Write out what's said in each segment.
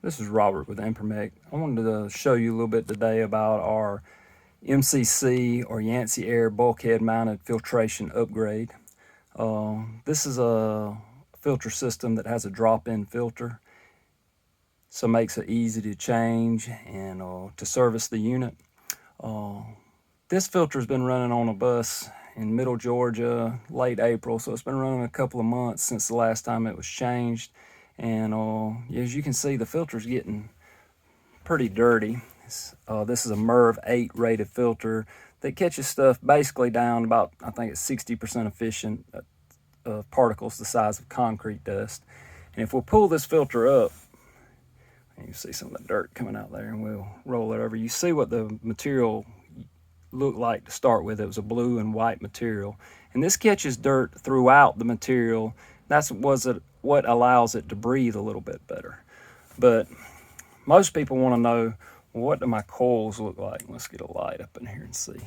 This is Robert with Impromech. I wanted to show you a little bit today about our MCC or Yancey Air bulkhead mounted filtration upgrade. This is a filter system that has a drop-in filter, so it makes it easy to change and to service the unit. This filter has been running on a bus in Middle Georgia late April, so it's been running a couple of months since the last time it was changed. And as you can see, the filter's getting pretty dirty. This is a Merv 8 rated filter that catches stuff basically down about, I think it's 60% efficient particles the size of concrete dust. And if we'll pull this filter up, you can see some of the dirt coming out there, and we'll roll it over. You see what the material looked like to start with. It was a blue and white material, and this catches dirt throughout the material. That's what allows it to breathe a little bit better. But most people want to know, well, what do my coils look like? Let's get a light up in here and see.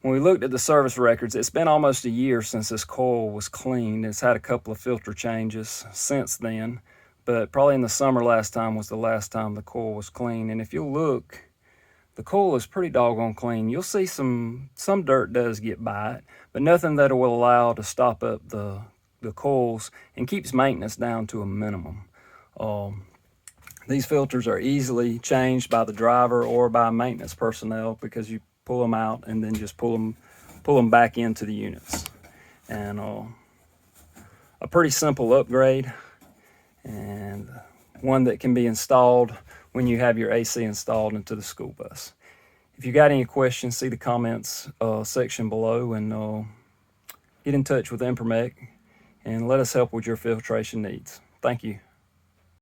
When we looked at the service records, it's been almost a year since this coil was cleaned. It's had a couple of filter changes since then, but probably in the summer last time was the last time the coil was clean. And if you'll look, the coil is pretty doggone clean. You'll see some dirt does get by it, but nothing that will allow to stop up the coils and keeps maintenance down to a minimum. These filters are easily changed by the driver or by maintenance personnel, because you pull them out and then just pull them back into the units. And a pretty simple upgrade, and one that can be installed when you have your AC installed into the school bus. If you got any questions, see the comments section below, and get in touch with Impromech and let us help with your filtration needs. Thank you.